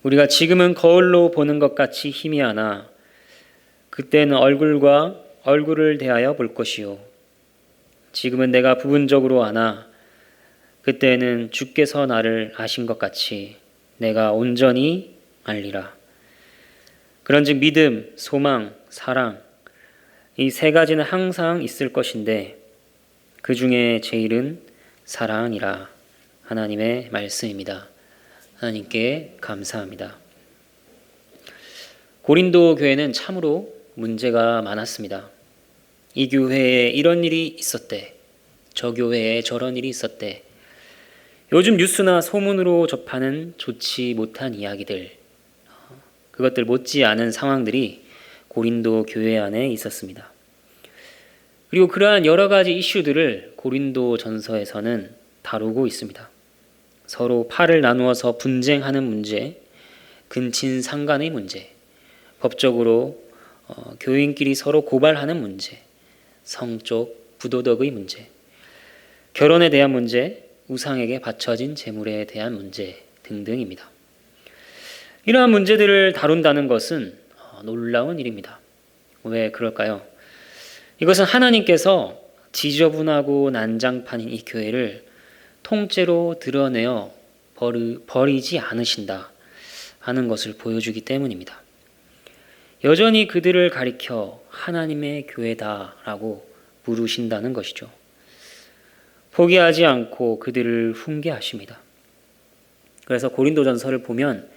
우리가 지금은 거울로 보는 것 같이 희미하나 그때는 얼굴과 얼굴을 대하여 볼 것이요. 지금은 내가 부분적으로 아나 그때는 주께서 나를 아신 것 같이 내가 온전히 알리라. 그런즉 믿음, 소망, 사랑 이 세 가지는 항상 있을 것인데 그 중에 제일은 사랑이라. 하나님의 말씀입니다. 하나님께 감사합니다. 고린도 교회는 참으로 문제가 많았습니다. 이 교회에 이런 일이 있었대. 저 교회에 저런 일이 있었대. 요즘 뉴스나 소문으로 접하는 좋지 못한 이야기들, 그것들 못지 않은 상황들이 고린도 교회 안에 있었습니다. 그리고 그러한 여러 가지 이슈들을 고린도 전서에서는 다루고 있습니다. 서로 팔을 나누어서 분쟁하는 문제, 근친상간의 문제, 법적으로 교인끼리 서로 고발하는 문제, 성적 부도덕의 문제, 결혼에 대한 문제, 우상에게 바쳐진 재물에 대한 문제 등등입니다. 이러한 문제들을 다룬다는 것은 놀라운 일입니다. 왜 그럴까요? 이것은 하나님께서 지저분하고 난장판인 이 교회를 통째로 드러내어 버리지 않으신다 하는 것을 보여주기 때문입니다. 여전히 그들을 가리켜 하나님의 교회다라고 부르신다는 것이죠. 포기하지 않고 그들을 훈계하십니다. 그래서 고린도전서를 보면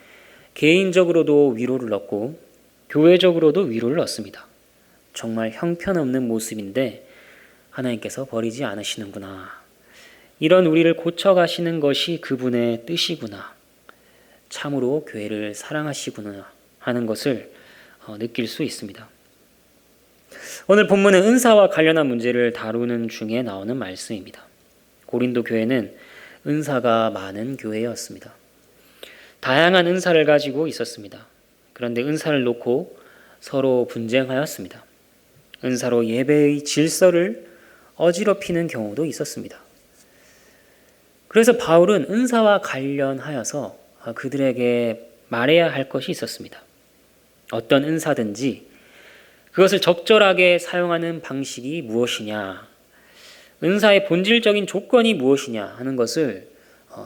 개인적으로도 위로를 얻고 교회적으로도 위로를 얻습니다. 정말 형편없는 모습인데 하나님께서 버리지 않으시는구나. 이런 우리를 고쳐가시는 것이 그분의 뜻이구나. 참으로 교회를 사랑하시구나 하는 것을 느낄 수 있습니다. 오늘 본문은 은사와 관련한 문제를 다루는 중에 나오는 말씀입니다. 고린도 교회는 은사가 많은 교회였습니다. 다양한 은사를 가지고 있었습니다. 그런데 은사를 놓고 서로 분쟁하였습니다. 은사로 예배의 질서를 어지럽히는 경우도 있었습니다. 그래서 바울은 은사와 관련하여서 그들에게 말해야 할 것이 있었습니다. 어떤 은사든지 그것을 적절하게 사용하는 방식이 무엇이냐, 은사의 본질적인 조건이 무엇이냐 하는 것을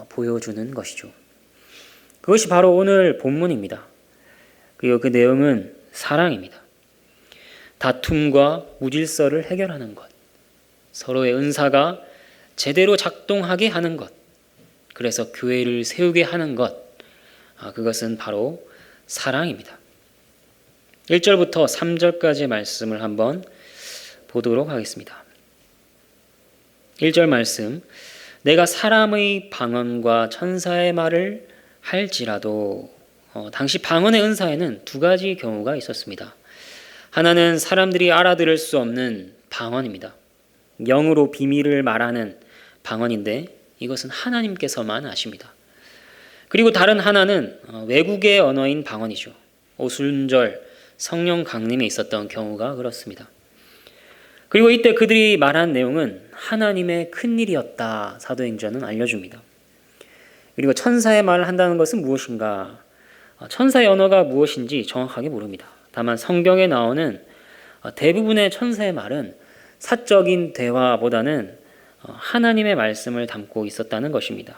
보여주는 것이죠. 그것이 바로 오늘 본문입니다. 그리고 그 내용은 사랑입니다. 다툼과 무질서를 해결하는 것, 서로의 은사가 제대로 작동하게 하는 것, 그래서 교회를 세우게 하는 것, 그것은 바로 사랑입니다. 1절부터 3절까지의 말씀을 한번 보도록 하겠습니다. 1절 말씀, 내가 사람의 방언과 천사의 말을 할지라도, 당시 방언의 은사에는 두 가지 경우가 있었습니다. 하나는 사람들이 알아들을 수 없는 방언입니다. 영으로 비밀을 말하는 방언인데 이것은 하나님께서만 아십니다. 그리고 다른 하나는 외국의 언어인 방언이죠. 오순절 성령 강림에 있었던 경우가 그렇습니다. 그리고 이때 그들이 말한 내용은 하나님의 큰일이었다 사도행전은 알려줍니다. 그리고 천사의 말을 한다는 것은 무엇인가? 천사의 언어가 무엇인지 정확하게 모릅니다. 다만 성경에 나오는 대부분의 천사의 말은 사적인 대화보다는 하나님의 말씀을 담고 있었다는 것입니다.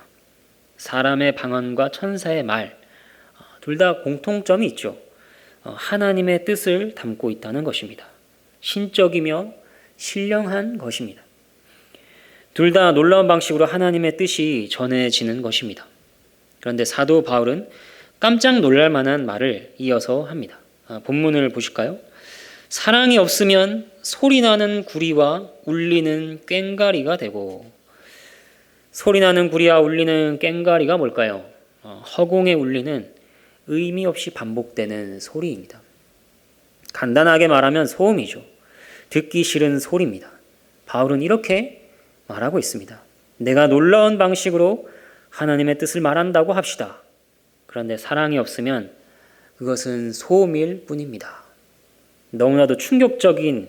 사람의 방언과 천사의 말, 둘 다 공통점이 있죠. 하나님의 뜻을 담고 있다는 것입니다. 신적이며 신령한 것입니다. 둘 다 놀라운 방식으로 하나님의 뜻이 전해지는 것입니다. 그런데 사도 바울은 깜짝 놀랄 만한 말을 이어서 합니다. 본문을 보실까요? 사랑이 없으면 소리나는 구리와 울리는 꽹과리가 되고, 소리나는 구리와 울리는 꽹과리가 뭘까요? 허공에 울리는 의미 없이 반복되는 소리입니다. 간단하게 말하면 소음이죠. 듣기 싫은 소리입니다. 바울은 이렇게 말하고 있습니다. 내가 놀라운 방식으로 하나님의 뜻을 말한다고 합시다. 그런데 사랑이 없으면 그것은 소음일 뿐입니다. 너무나도 충격적인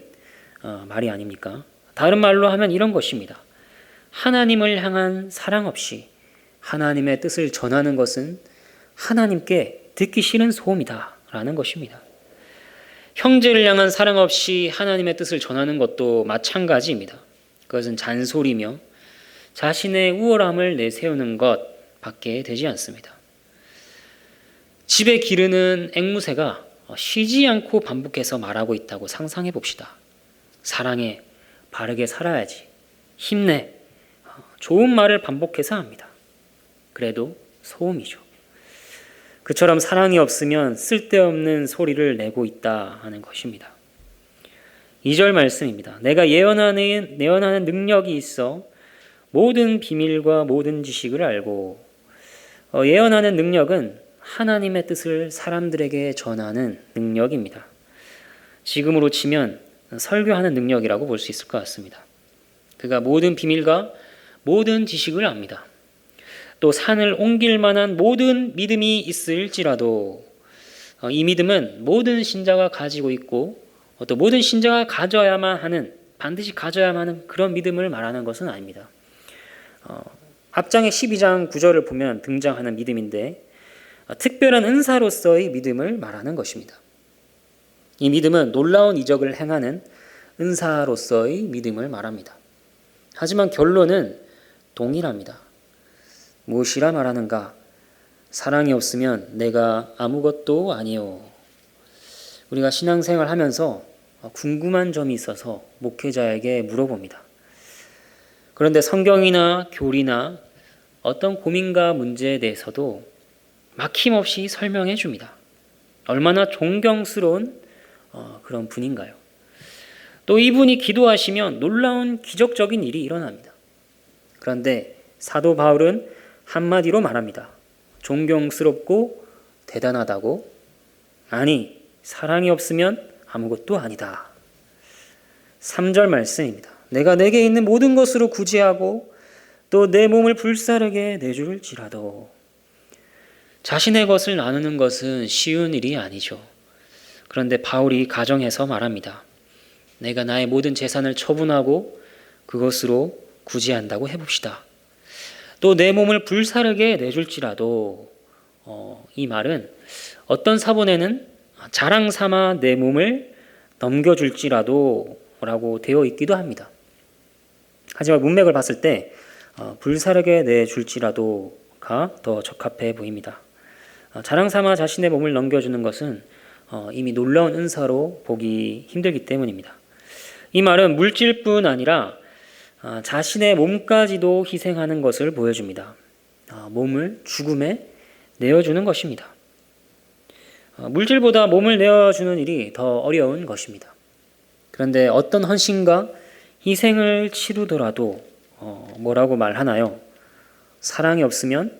말이 아닙니까? 다른 말로 하면 이런 것입니다. 하나님을 향한 사랑 없이 하나님의 뜻을 전하는 것은 하나님께 듣기 싫은 소음이다라는 것입니다. 형제를 향한 사랑 없이 하나님의 뜻을 전하는 것도 마찬가지입니다. 그것은 잔소리며 자신의 우월함을 내세우는 것밖에 되지 않습니다. 집에 기르는 앵무새가 쉬지 않고 반복해서 말하고 있다고 상상해 봅시다. 사랑해, 바르게 살아야지, 힘내, 좋은 말을 반복해서 합니다. 그래도 소음이죠. 그처럼 사랑이 없으면 쓸데없는 소리를 내고 있다 하는 것입니다. 2절 말씀입니다. 내가 예언하는 능력이 있어 모든 비밀과 모든 지식을 알고. 예언하는 능력은 하나님의 뜻을 사람들에게 전하는 능력입니다. 지금으로 치면 설교하는 능력이라고 볼 수 있을 것 같습니다. 그가 모든 비밀과 모든 지식을 압니다. 또 산을 옮길 만한 모든 믿음이 있을지라도 이 믿음은 모든 신자가 가지고 있고 또 모든 신자가 가져야만 하는, 반드시 가져야만 하는 그런 믿음을 말하는 것은 아닙니다. 앞장의 12장 9절을 보면 등장하는 믿음인데 특별한 은사로서의 믿음을 말하는 것입니다. 이 믿음은 놀라운 이적을 행하는 은사로서의 믿음을 말합니다. 하지만 결론은 동일합니다. 무엇이라 말하는가? 사랑이 없으면 내가 아무것도 아니요. 우리가 신앙생활 하면서 궁금한 점이 있어서 목회자에게 물어봅니다. 그런데 성경이나 교리나 어떤 고민과 문제에 대해서도 막힘없이 설명해 줍니다. 얼마나 존경스러운 그런 분인가요? 또 이분이 기도하시면 놀라운 기적적인 일이 일어납니다. 그런데 사도 바울은 한마디로 말합니다. 존경스럽고 대단하다고? 아니, 사랑이 없으면 아무것도 아니다. 3절 말씀입니다. 내가 내게 있는 모든 것으로 구제하고 또 내 몸을 불사르게 내줄지라도. 자신의 것을 나누는 것은 쉬운 일이 아니죠. 그런데 바울이 가정해서 말합니다. 내가 나의 모든 재산을 처분하고 그것으로 구제한다고 해봅시다. 또 내 몸을 불사르게 내줄지라도. 이 말은 어떤 사본에는 자랑 삼아 내 몸을 넘겨줄지라도 라고 되어 있기도 합니다. 하지만 문맥을 봤을 때 불사르게 내줄지라도가 더 적합해 보입니다. 자랑 삼아 자신의 몸을 넘겨주는 것은 이미 놀라운 은사로 보기 힘들기 때문입니다. 이 말은 물질뿐 아니라 자신의 몸까지도 희생하는 것을 보여줍니다. 몸을 죽음에 내어주는 것입니다. 물질보다 몸을 내어주는 일이 더 어려운 것입니다. 그런데 어떤 헌신과 희생을 치르더라도 뭐라고 말하나요? 사랑이 없으면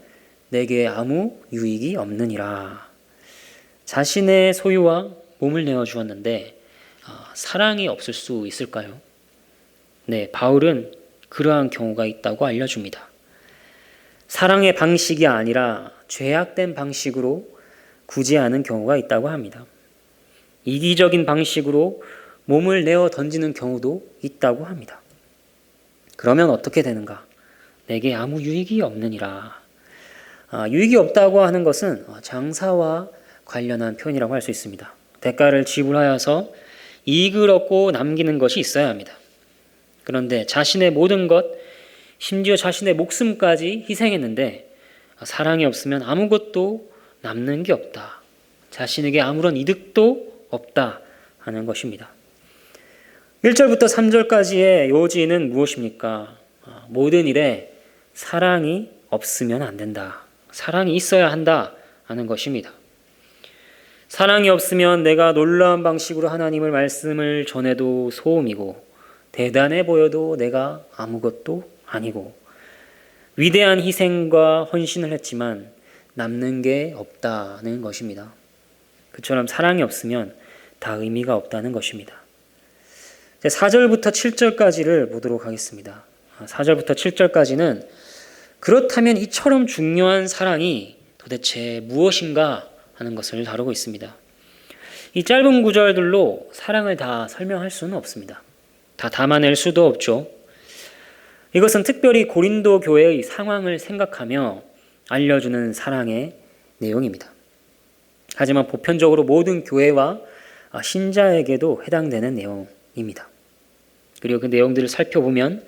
내게 아무 유익이 없느니라. 자신의 소유와 몸을 내어주었는데 사랑이 없을 수 있을까요? 네, 바울은 그러한 경우가 있다고 알려줍니다. 사랑의 방식이 아니라 죄악된 방식으로 구제하는 경우가 있다고 합니다. 이기적인 방식으로 몸을 내어 던지는 경우도 있다고 합니다. 그러면 어떻게 되는가? 내게 아무 유익이 없느니라. 유익이 없다고 하는 것은 장사와 관련한 표현이라고 할 수 있습니다. 대가를 지불하여서 이익을 얻고 남기는 것이 있어야 합니다. 그런데 자신의 모든 것, 심지어 자신의 목숨까지 희생했는데 사랑이 없으면 아무것도 남는 게 없다. 자신에게 아무런 이득도 없다 하는 것입니다. 1절부터 3절까지의 요지는 무엇입니까? 모든 일에 사랑이 없으면 안 된다. 사랑이 있어야 한다 하는 것입니다. 사랑이 없으면 내가 놀라운 방식으로 하나님의 말씀을 전해도 소음이고 대단해 보여도 내가 아무것도 아니고 위대한 희생과 헌신을 했지만 남는 게 없다는 것입니다. 그처럼 사랑이 없으면 다 의미가 없다는 것입니다. 4절부터 7절까지를 보도록 하겠습니다. 4절부터 7절까지는 그렇다면 이처럼 중요한 사랑이 도대체 무엇인가 하는 것을 다루고 있습니다. 이 짧은 구절들로 사랑을 다 설명할 수는 없습니다. 다 담아낼 수도 없죠. 이것은 특별히 고린도 교회의 상황을 생각하며 알려주는 사랑의 내용입니다. 하지만 보편적으로 모든 교회와 신자에게도 해당되는 내용입니다. 그리고 그 내용들을 살펴보면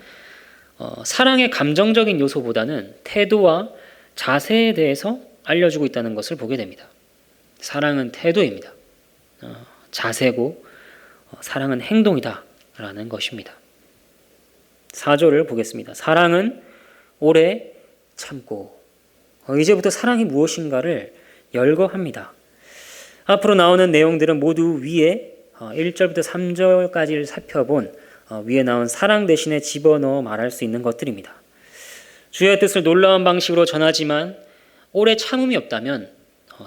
사랑의 감정적인 요소보다는 태도와 자세에 대해서 알려주고 있다는 것을 보게 됩니다. 사랑은 태도입니다. 자세고 사랑은 행동이다 라는 것입니다. 4절을 보겠습니다. 사랑은 오래 참고. 이제부터 사랑이 무엇인가를 열거합니다. 앞으로 나오는 내용들은 모두 위에 1절부터 3절까지를 살펴본 위에 나온 사랑 대신에 집어넣어 말할 수 있는 것들입니다. 주의 뜻을 놀라운 방식으로 전하지만 오래 참음이 없다면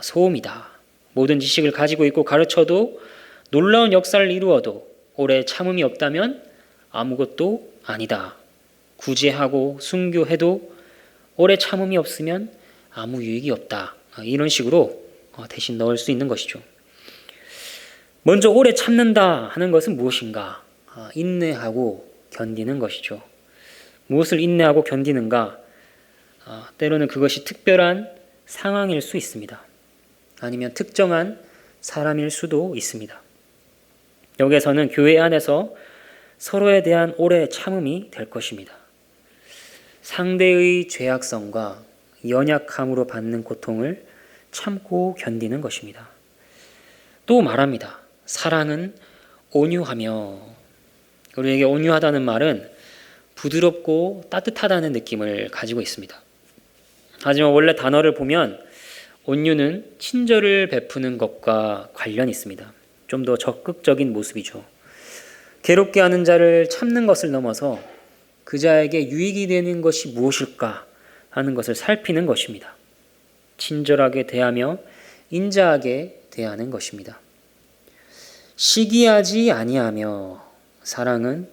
소음이다. 모든 지식을 가지고 있고 가르쳐도 놀라운 역사를 이루어도 오래 참음이 없다면 아무것도 아니다. 구제하고 순교해도 오래 참음이 없으면 아무 유익이 없다. 이런 식으로 대신 넣을 수 있는 것이죠. 먼저 오래 참는다 하는 것은 무엇인가? 인내하고 견디는 것이죠. 무엇을 인내하고 견디는가? 때로는 그것이 특별한 상황일 수 있습니다. 아니면 특정한 사람일 수도 있습니다. 여기에서는 교회 안에서 서로에 대한 오래 참음이 될 것입니다. 상대의 죄악성과 연약함으로 받는 고통을 참고 견디는 것입니다. 또 말합니다. 사랑은 온유하며. 우리에게 온유하다는 말은 부드럽고 따뜻하다는 느낌을 가지고 있습니다. 하지만 원래 단어를 보면 온유는 친절을 베푸는 것과 관련이 있습니다. 좀 더 적극적인 모습이죠. 괴롭게 하는 자를 참는 것을 넘어서 그 자에게 유익이 되는 것이 무엇일까 하는 것을 살피는 것입니다. 친절하게 대하며 인자하게 대하는 것입니다. 시기하지 아니하며. 사랑은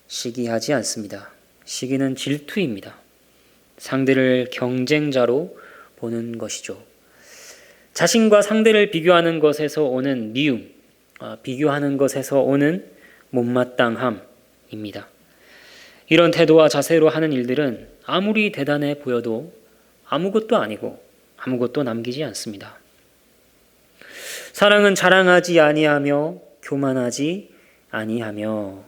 시기하지 않습니다. 시기는 질투입니다. 상대를 경쟁자로 보는 것이죠. 자신과 상대를 비교하는 것에서 오는 미움, 비교하는 것에서 오는 못마땅함입니다. 이런 태도와 자세로 하는 일들은 아무리 대단해 보여도 아무것도 아니고 아무것도 남기지 않습니다. 사랑은 자랑하지 아니하며 교만하지 아니하며.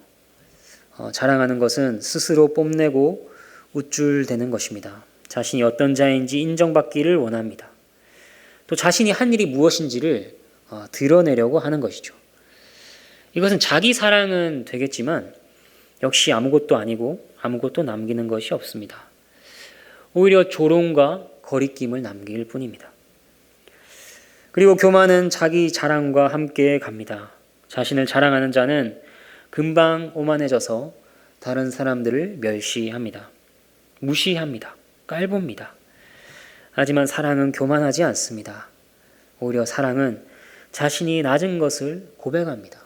자랑하는 것은 스스로 뽐내고 우쭐대는 것입니다. 자신이 어떤 자인지 인정받기를 원합니다. 또 자신이 한 일이 무엇인지를 드러내려고 하는 것이죠. 이것은 자기 사랑은 되겠지만 역시 아무것도 아니고 아무것도 남기는 것이 없습니다. 오히려 조롱과 거리낌을 남길 뿐입니다. 그리고 교만은 자기 자랑과 함께 갑니다. 자신을 자랑하는 자는 금방 오만해져서 다른 사람들을 멸시합니다. 무시합니다. 깔봅니다. 하지만 사랑은 교만하지 않습니다. 오히려 사랑은 자신이 낮은 것을 고백합니다.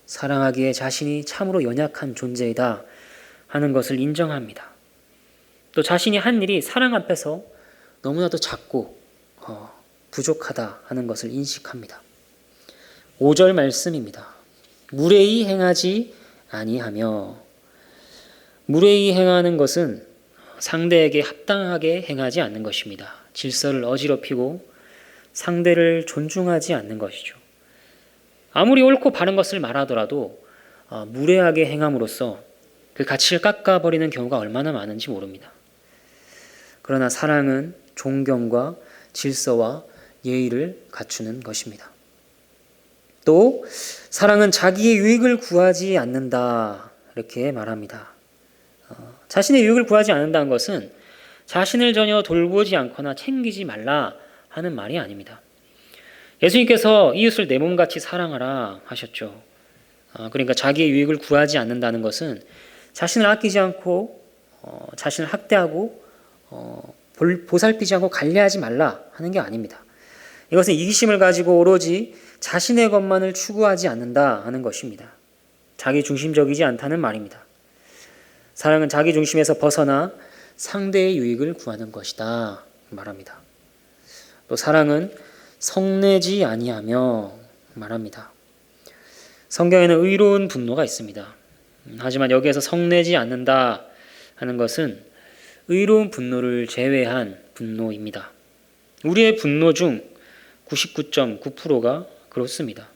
사랑하기에 자신이 참으로 연약한 존재이다 하는 것을 인정합니다. 또 자신이 한 일이 사랑 앞에서 너무나도 작고 부족하다 하는 것을 인식합니다. 5절 말씀입니다. 무례히 행하지 아니하며. 무례히 행하는 것은 상대에게 합당하게 행하지 않는 것입니다. 질서를 어지럽히고 상대를 존중하지 않는 것이죠. 아무리 옳고 바른 것을 말하더라도 무례하게 행함으로써 그 가치를 깎아버리는 경우가 얼마나 많은지 모릅니다. 그러나 사랑은 존경과 질서와 예의를 갖추는 것입니다. 또 사랑은 자기의 유익을 구하지 않는다 이렇게 말합니다. 자신의 유익을 구하지 않는다는 것은 자신을 전혀 돌보지 않거나 챙기지 말라 하는 말이 아닙니다. 예수님께서 이웃을 내 몸같이 사랑하라 하셨죠. 그러니까 자기의 유익을 구하지 않는다는 것은 자신을 아끼지 않고 자신을 학대하고 보살피지 않고 관리하지 말라 하는 게 아닙니다. 이것은 이기심을 가지고 오로지 자신의 것만을 추구하지 않는다 하는 것입니다. 자기 중심적이지 않다는 말입니다. 사랑은 자기 중심에서 벗어나 상대의 유익을 구하는 것이다 말합니다. 또 사랑은 성내지 아니하며 말합니다. 성경에는 의로운 분노가 있습니다. 하지만 여기에서 성내지 않는다 하는 것은 의로운 분노를 제외한 분노입니다. 우리의 분노 중 99.9%가 그렇습니다.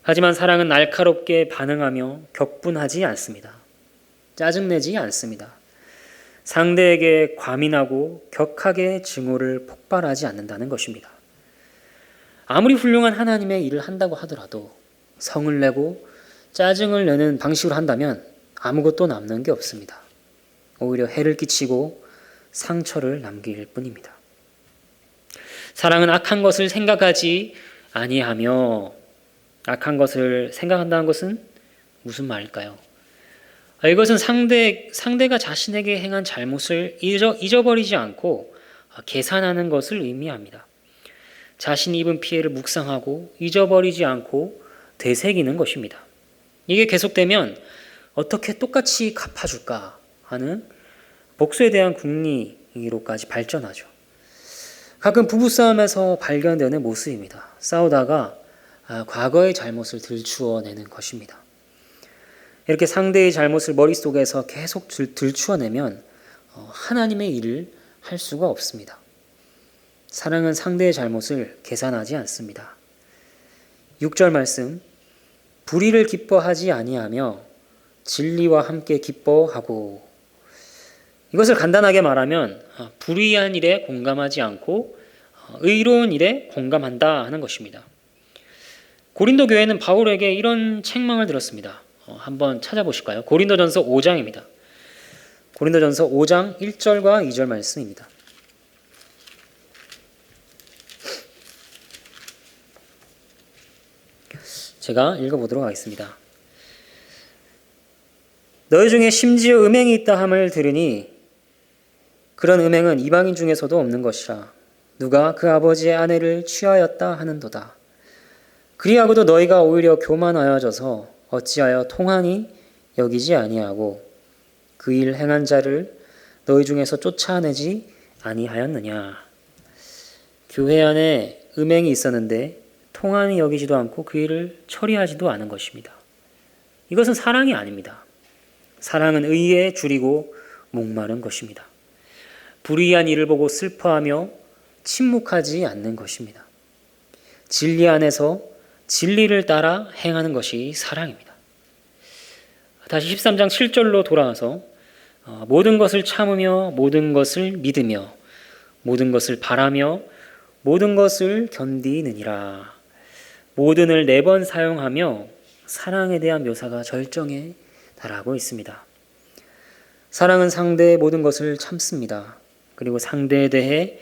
하지만 사랑은 날카롭게 반응하며 격분하지 않습니다. 짜증내지 않습니다. 상대에게 과민하고 격하게 증오를 폭발하지 않는다는 것입니다. 아무리 훌륭한 하나님의 일을 한다고 하더라도 성을 내고 짜증을 내는 방식으로 한다면 아무것도 남는 게 없습니다. 오히려 해를 끼치고 상처를 남길 뿐입니다. 사랑은 악한 것을 생각하지 아니하며, 악한 것을 생각한다는 것은 무슨 말일까요? 이것은 상대가 자신에게 행한 잘못을 잊어버리지 않고 계산하는 것을 의미합니다. 자신이 입은 피해를 묵상하고 잊어버리지 않고 되새기는 것입니다. 이게 계속되면 어떻게 똑같이 갚아줄까 하는 복수에 대한 궁리로까지 발전하죠. 가끔 부부싸움에서 발견되는 모습입니다. 싸우다가 과거의 잘못을 들추어내는 것입니다. 이렇게 상대의 잘못을 머릿속에서 계속 들추어내면 하나님의 일을 할 수가 없습니다. 사랑은 상대의 잘못을 계산하지 않습니다. 6절 말씀, 불의를 기뻐하지 아니하며 진리와 함께 기뻐하고. 이것을 간단하게 말하면 불의한 일에 공감하지 않고 의로운 일에 공감한다 하는 것입니다. 고린도 교회는 바울에게 이런 책망을 들었습니다. 한번 찾아보실까요? 고린도전서 5장입니다. 고린도전서 5장 1절과 2절 말씀입니다. 제가 읽어보도록 하겠습니다. 너희 중에 심지어 음행이 있다 함을 들으니 그런 음행은 이방인 중에서도 없는 것이라. 누가 그 아버지의 아내를 취하였다 하는도다. 그리하고도 너희가 오히려 교만하여져서 어찌하여 통하니 여기지 아니하고 그 일 행한 자를 너희 중에서 쫓아내지 아니하였느냐. 교회 안에 음행이 있었는데 통하니 여기지도 않고 그 일을 처리하지도 않은 것입니다. 이것은 사랑이 아닙니다. 사랑은 의에 줄이고 목마른 것입니다. 불의한 일을 보고 슬퍼하며 침묵하지 않는 것입니다. 진리 안에서 진리를 따라 행하는 것이 사랑입니다. 다시 13장 7절로 돌아와서 모든 것을 참으며 모든 것을 믿으며 모든 것을 바라며 모든 것을 견디느니라. 모든을 4번 사용하며 사랑에 대한 묘사가 절정에 달하고 있습니다. 사랑은 상대의 모든 것을 참습니다. 그리고 상대에 대해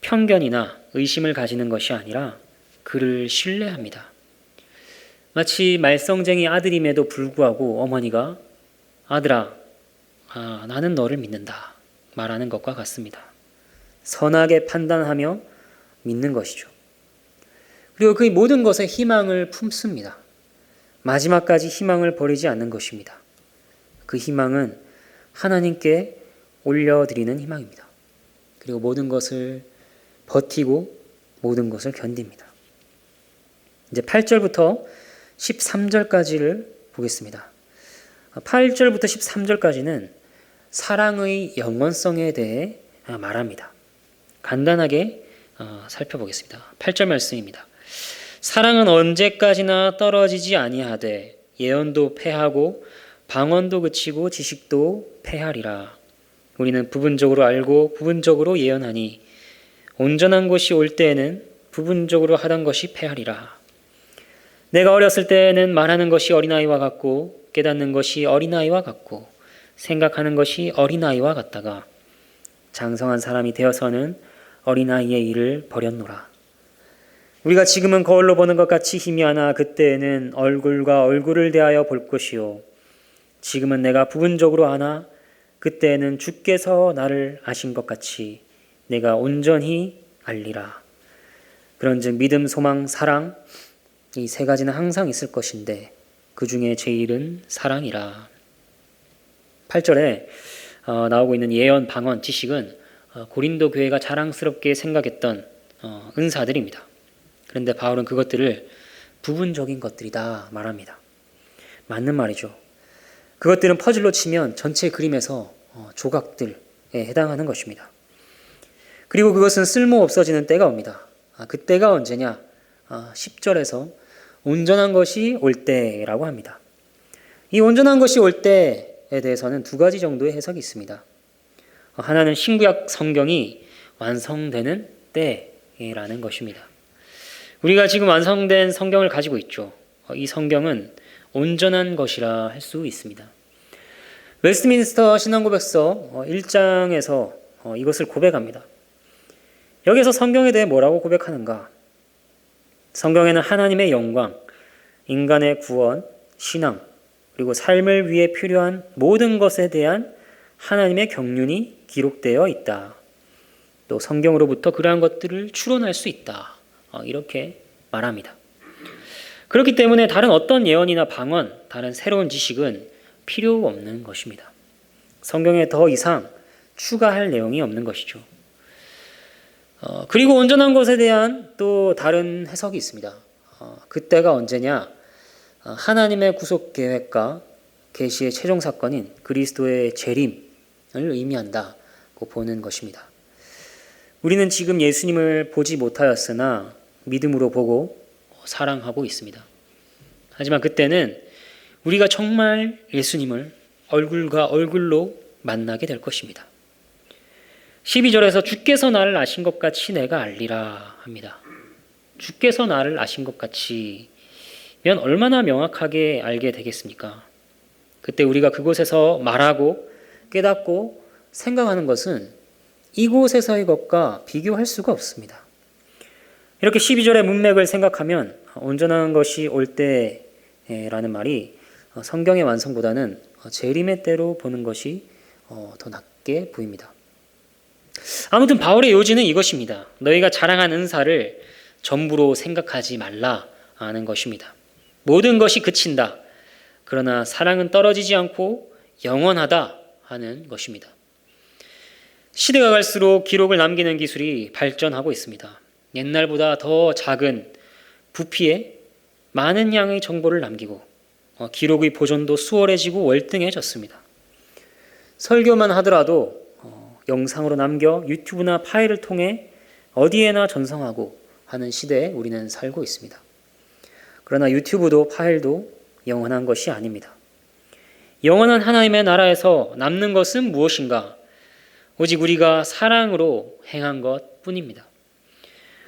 편견이나 의심을 가지는 것이 아니라 그를 신뢰합니다. 마치 말썽쟁이 아들임에도 불구하고 어머니가 아들아, 나는 너를 믿는다 말하는 것과 같습니다. 선하게 판단하며 믿는 것이죠. 그리고 그 모든 것에 희망을 품습니다. 마지막까지 희망을 버리지 않는 것입니다. 그 희망은 하나님께 올려드리는 희망입니다. 그리고 모든 것을 버티고 모든 것을 견딥니다. 이제 8절부터 13절까지를 보겠습니다. 8절부터 13절까지는 사랑의 영원성에 대해 말합니다. 간단하게 살펴보겠습니다. 8절 말씀입니다. 사랑은 언제까지나 떨어지지 아니하되 예언도 패하고 방언도 그치고 지식도 패하리라. 우리는 부분적으로 알고 부분적으로 예언하니 온전한 것이 올 때에는 부분적으로 하던 것이 패하리라. 내가 어렸을 때에는 말하는 것이 어린아이와 같고 깨닫는 것이 어린아이와 같고 생각하는 것이 어린아이와 같다가 장성한 사람이 되어서는 어린아이의 일을 버렸노라. 우리가 지금은 거울로 보는 것 같이 희미하나 그때에는 얼굴과 얼굴을 대하여 볼 것이요 지금은 내가 부분적으로 아나 그때에는 주께서 나를 아신 것 같이 내가 온전히 알리라. 그런즉 믿음, 소망, 사랑 이 3가지는 항상 있을 것인데 그 중에 제일은 사랑이라. 8절에 나오고 있는 예언, 방언, 지식은 고린도 교회가 자랑스럽게 생각했던 은사들입니다. 그런데 바울은 그것들을 부분적인 것들이다 말합니다. 맞는 말이죠. 그것들은 퍼즐로 치면 전체 그림에서 조각들에 해당하는 것입니다. 그리고 그것은 쓸모 없어지는 때가 옵니다. 그때가 언제냐? 10절에서 온전한 것이 올 때라고 합니다. 이 온전한 것이 올 때에 대해서는 두 가지 정도의 해석이 있습니다. 하나는 신구약 성경이 완성되는 때라는 것입니다. 우리가 지금 완성된 성경을 가지고 있죠. 이 성경은 온전한 것이라 할 수 있습니다. 웨스트민스터 신앙고백서 1장에서 이것을 고백합니다. 여기서 성경에 대해 뭐라고 고백하는가? 성경에는 하나님의 영광, 인간의 구원, 신앙, 그리고 삶을 위해 필요한 모든 것에 대한 하나님의 경륜이 기록되어 있다. 또 성경으로부터 그러한 것들을 추론할 수 있다. 이렇게 말합니다. 그렇기 때문에 다른 어떤 예언이나 방언, 다른 새로운 지식은 필요 없는 것입니다. 성경에 더 이상 추가할 내용이 없는 것이죠. 그리고 온전한 것에 대한 또 다른 해석이 있습니다. 그때가 언제냐? 하나님의 구속 계획과 계시의 최종 사건인 그리스도의 재림을 의미한다고 보는 것입니다. 우리는 지금 예수님을 보지 못하였으나 믿음으로 보고 사랑하고 있습니다. 하지만 그때는 우리가 정말 예수님을 얼굴과 얼굴로 만나게 될 것입니다. 12절에서 주께서 나를 아신 것 같이 내가 알리라 합니다. 주께서 나를 아신 것 같이면 얼마나 명확하게 알게 되겠습니까? 그때 우리가 그곳에서 말하고 깨닫고 생각하는 것은 이곳에서의 것과 비교할 수가 없습니다. 이렇게 12절의 문맥을 생각하면 온전한 것이 올 때라는 말이 성경의 완성보다는 재림의 때로 보는 것이 더 낫게 보입니다. 아무튼 바울의 요지는 이것입니다. 너희가 자랑한 은사를 전부로 생각하지 말라 하는 것입니다. 모든 것이 그친다. 그러나 사랑은 떨어지지 않고 영원하다 하는 것입니다. 시대가 갈수록 기록을 남기는 기술이 발전하고 있습니다. 옛날보다 더 작은 부피에 많은 양의 정보를 남기고 기록의 보존도 수월해지고 월등해졌습니다. 설교만 하더라도 영상으로 남겨 유튜브나 파일을 통해 어디에나 전송하고 하는 시대에 우리는 살고 있습니다. 그러나 유튜브도 파일도 영원한 것이 아닙니다. 영원한 하나님의 나라에서 남는 것은 무엇인가? 오직 우리가 사랑으로 행한 것 뿐입니다.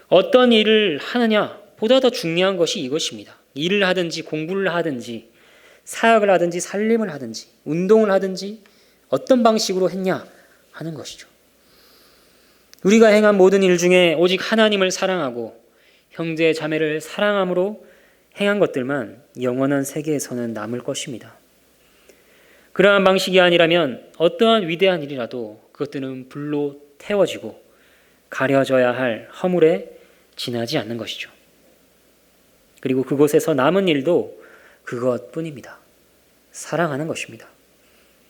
어떤 일을 하느냐 보다 더 중요한 것이 이것입니다. 일을 하든지 공부를 하든지 사역을 하든지 살림을 하든지 운동을 하든지 어떤 방식으로 했냐 하는 것이죠. 우리가 행한 모든 일 중에 오직 하나님을 사랑하고 형제 자매를 사랑함으로 행한 것들만 영원한 세계에서는 남을 것입니다. 그러한 방식이 아니라면 어떠한 위대한 일이라도 그것들은 불로 태워지고 가려져야 할 허물에 지나지 않는 것이죠. 그리고 그곳에서 남은 일도 그것뿐입니다. 사랑하는 것입니다.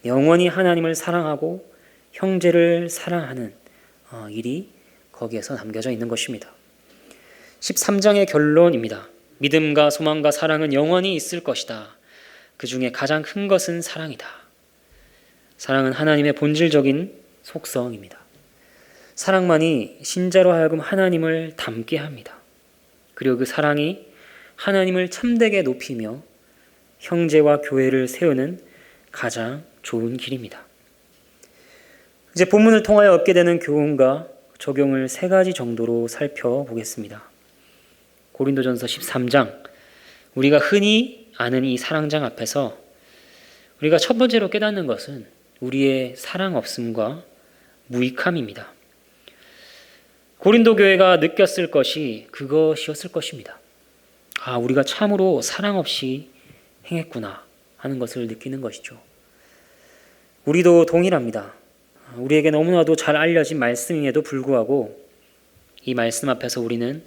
영원히 하나님을 사랑하고 형제를 사랑하는 일이 거기에서 남겨져 있는 것입니다. 13장의 결론입니다. 믿음과 소망과 사랑은 영원히 있을 것이다. 그 중에 가장 큰 것은 사랑이다. 사랑은 하나님의 본질적인 속성입니다. 사랑만이 신자로 하여금 하나님을 닮게 합니다. 그리고 그 사랑이 하나님을 참되게 높이며 형제와 교회를 세우는 가장 좋은 길입니다. 이제 본문을 통하여 얻게 되는 교훈과 적용을 세 가지 정도로 살펴보겠습니다. 고린도전서 13장, 우리가 흔히 아는 이 사랑장 앞에서 우리가 첫 번째로 깨닫는 것은 우리의 사랑 없음과 무익함입니다. 고린도 교회가 느꼈을 것이 그것이었을 것입니다. 우리가 참으로 사랑 없이 행했구나 하는 것을 느끼는 것이죠. 우리도 동일합니다. 우리에게 너무나도 잘 알려진 말씀임에도 불구하고 이 말씀 앞에서 우리는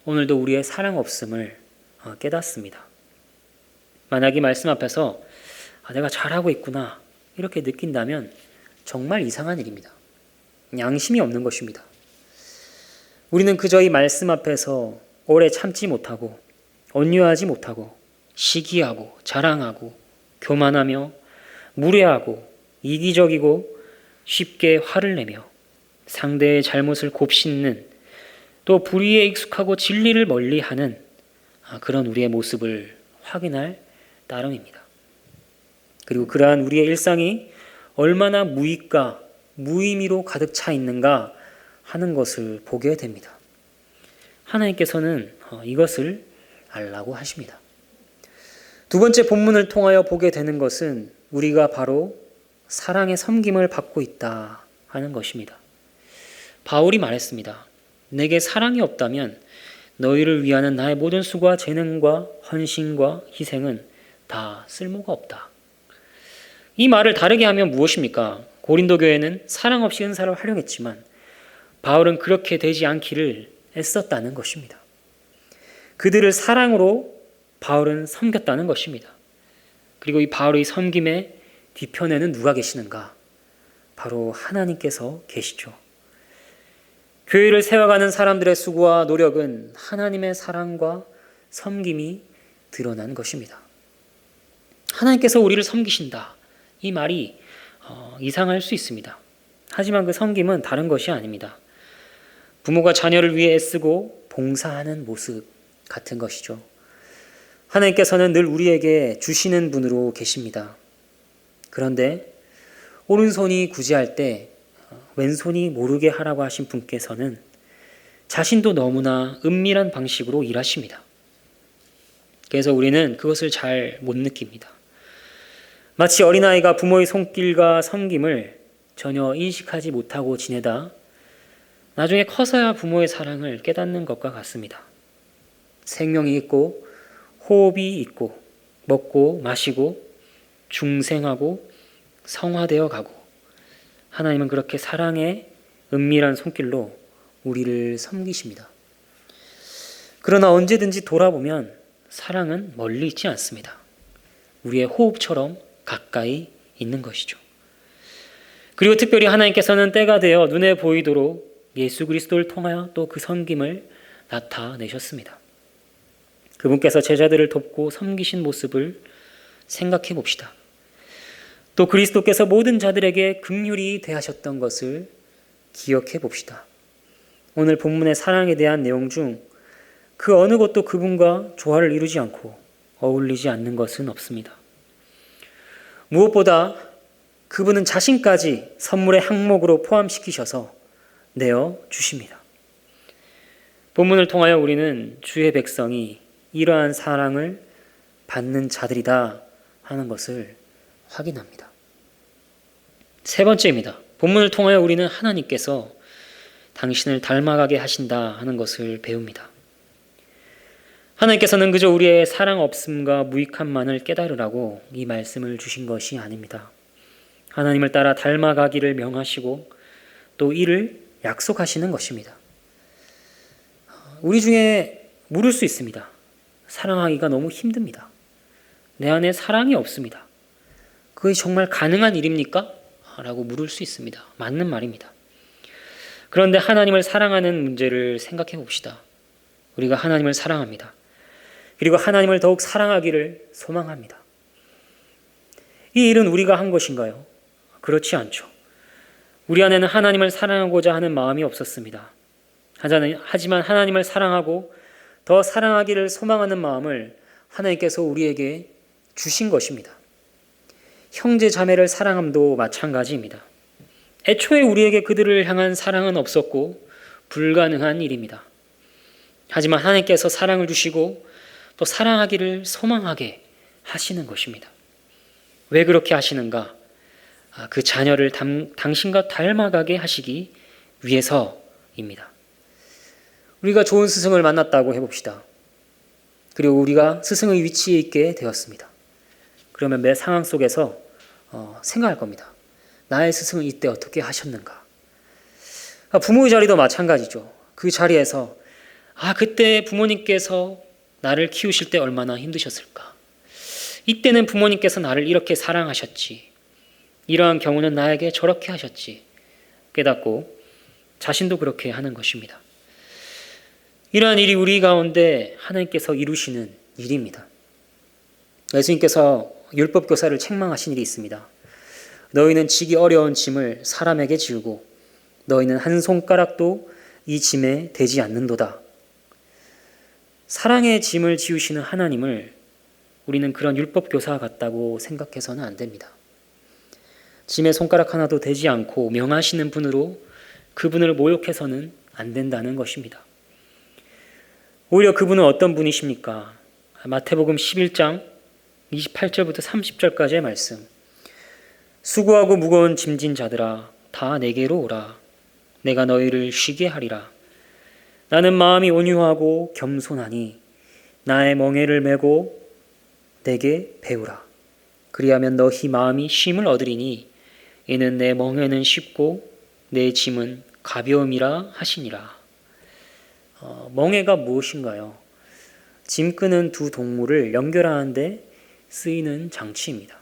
오늘도 우리의 사랑 없음을 깨닫습니다. 만약 이 말씀 앞에서 내가 잘하고 있구나 이렇게 느낀다면 정말 이상한 일입니다. 양심이 없는 것입니다. 우리는 그저 이 말씀 앞에서 오래 참지 못하고 온유하지 못하고 시기하고 자랑하고 교만하며 무례하고 이기적이고 쉽게 화를 내며 상대의 잘못을 곱씹는 또 불의에 익숙하고 진리를 멀리하는 그런 우리의 모습을 확인할 따름입니다. 그리고 그러한 우리의 일상이 얼마나 무익과 무의미로 가득 차 있는가 하는 것을 보게 됩니다. 하나님께서는 이것을 알라고 하십니다. 두 번째 본문을 통하여 보게 되는 것은 우리가 바로 사랑의 섬김을 받고 있다 하는 것입니다. 바울이 말했습니다. 내게 사랑이 없다면 너희를 위하는 나의 모든 수고와 재능과 헌신과 희생은 다 쓸모가 없다. 이 말을 다르게 하면 무엇입니까? 고린도 교회는 사랑 없이 은사를 활용했지만 바울은 그렇게 되지 않기를 애썼다는 것입니다. 그들을 사랑으로 바울은 섬겼다는 것입니다. 그리고 이 바울의 섬김의 뒤편에는 누가 계시는가? 바로 하나님께서 계시죠. 교회를 세워가는 사람들의 수고와 노력은 하나님의 사랑과 섬김이 드러난 것입니다. 하나님께서 우리를 섬기신다. 이 말이 이상할 수 있습니다. 하지만 그 섬김은 다른 것이 아닙니다. 부모가 자녀를 위해 애쓰고 봉사하는 모습 같은 것이죠. 하나님께서는 늘 우리에게 주시는 분으로 계십니다. 그런데 오른손이 구제할 때 왼손이 모르게 하라고 하신 분께서는 자신도 너무나 은밀한 방식으로 일하십니다. 그래서 우리는 그것을 잘 못 느낍니다. 마치 어린아이가 부모의 손길과 섬김을 전혀 인식하지 못하고 지내다 나중에 커서야 부모의 사랑을 깨닫는 것과 같습니다. 생명이 있고 호흡이 있고 먹고 마시고 중생하고 성화되어 가고 하나님은 그렇게 사랑의 은밀한 손길로 우리를 섬기십니다. 그러나 언제든지 돌아보면 사랑은 멀리 있지 않습니다. 우리의 호흡처럼 가까이 있는 것이죠. 그리고 특별히 하나님께서는 때가 되어 눈에 보이도록 예수 그리스도를 통하여 또 그 섬김을 나타내셨습니다. 그분께서 제자들을 돕고 섬기신 모습을 생각해 봅시다. 또 그리스도께서 모든 자들에게 긍휼히 대하셨던 것을 기억해 봅시다. 오늘 본문의 사랑에 대한 내용 중 그 어느 것도 그분과 조화를 이루지 않고 어울리지 않는 것은 없습니다. 무엇보다 그분은 자신까지 선물의 항목으로 포함시키셔서 내어 주십니다. 본문을 통하여 우리는 주의 백성이 이러한 사랑을 받는 자들이다 하는 것을 확인합니다. 세 번째입니다. 본문을 통하여 우리는 하나님께서 당신을 닮아가게 하신다 하는 것을 배웁니다. 하나님께서는 그저 우리의 사랑 없음과 무익함만을 깨달으라고 이 말씀을 주신 것이 아닙니다. 하나님을 따라 닮아가기를 명하시고 또 이를 약속하시는 것입니다. 우리 중에 물을 수 있습니다. 사랑하기가 너무 힘듭니다. 내 안에 사랑이 없습니다. 그게 정말 가능한 일입니까? 라고 물을 수 있습니다. 맞는 말입니다. 그런데 하나님을 사랑하는 문제를 생각해 봅시다. 우리가 하나님을 사랑합니다. 그리고 하나님을 더욱 사랑하기를 소망합니다. 이 일은 우리가 한 것인가요? 그렇지 않죠. 우리 안에는 하나님을 사랑하고자 하는 마음이 없었습니다. 하지만 하나님을 사랑하고 더 사랑하기를 소망하는 마음을 하나님께서 우리에게 주신 것입니다. 형제 자매를 사랑함도 마찬가지입니다. 애초에 우리에게 그들을 향한 사랑은 없었고 불가능한 일입니다. 하지만 하나님께서 사랑을 주시고 또 사랑하기를 소망하게 하시는 것입니다. 왜 그렇게 하시는가? 그 자녀를 당신과 닮아가게 하시기 위해서입니다. 우리가 좋은 스승을 만났다고 해봅시다. 그리고 우리가 스승의 위치에 있게 되었습니다. 그러면 매 상황 속에서 생각할 겁니다. 나의 스승은 이때 어떻게 하셨는가? 부모의 자리도 마찬가지죠. 그 자리에서 그때 부모님께서 나를 키우실 때 얼마나 힘드셨을까? 이때는 부모님께서 나를 이렇게 사랑하셨지. 이러한 경우는 나에게 저렇게 하셨지. 깨닫고 자신도 그렇게 하는 것입니다. 이러한 일이 우리 가운데 하나님께서 이루시는 일입니다. 예수님께서 율법교사를 책망하신 일이 있습니다. 너희는 지기 어려운 짐을 사람에게 지우고 너희는 한 손가락도 이 짐에 대지 않는도다. 사랑의 짐을 지우시는 하나님을 우리는 그런 율법교사 같다고 생각해서는 안 됩니다. 짐에 손가락 하나도 대지 않고 명하시는 분으로 그분을 모욕해서는 안 된다는 것입니다. 오히려 그분은 어떤 분이십니까? 마태복음 11장 28절부터 30절까지의 말씀. 수고하고 무거운 짐진 자들아 다 내게로 오라. 내가 너희를 쉬게 하리라. 나는 마음이 온유하고 겸손하니 나의 멍에를 메고 내게 배우라. 그리하면 너희 마음이 쉼을 얻으리니 이는 내 멍에는 쉽고 내 짐은 가벼움이라 하시니라. 멍에가 무엇인가요? 짐 끄는 두 동물을 연결하는 데 쓰이는 장치입니다.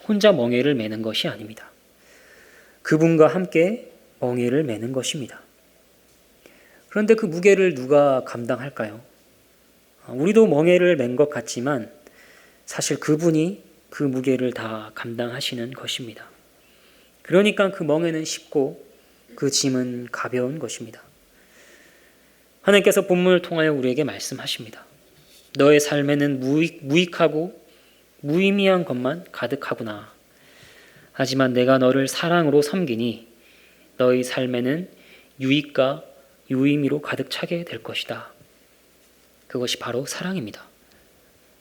혼자 멍에를 매는 것이 아닙니다. 그분과 함께 멍에를 매는 것입니다. 그런데 그 무게를 누가 감당할까요? 우리도 멍에를 맨 것 같지만 사실 그분이 그 무게를 다 감당하시는 것입니다. 그러니까 그 멍에는 쉽고 그 짐은 가벼운 것입니다. 하나님께서 본문을 통하여 우리에게 말씀하십니다. 너의 삶에는 무익하고 무의미한 것만 가득하구나. 하지만 내가 너를 사랑으로 섬기니 너의 삶에는 유익과 유의미로 가득 차게 될 것이다. 그것이 바로 사랑입니다.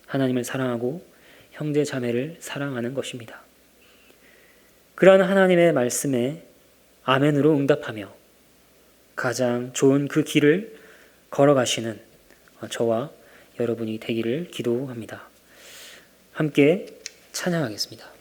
하나님을 사랑하고 형제 자매를 사랑하는 것입니다. 그러한 하나님의 말씀에 아멘으로 응답하며 가장 좋은 그 길을 걸어가시는 저와 여러분이 되기를 기도합니다. 함께 찬양하겠습니다.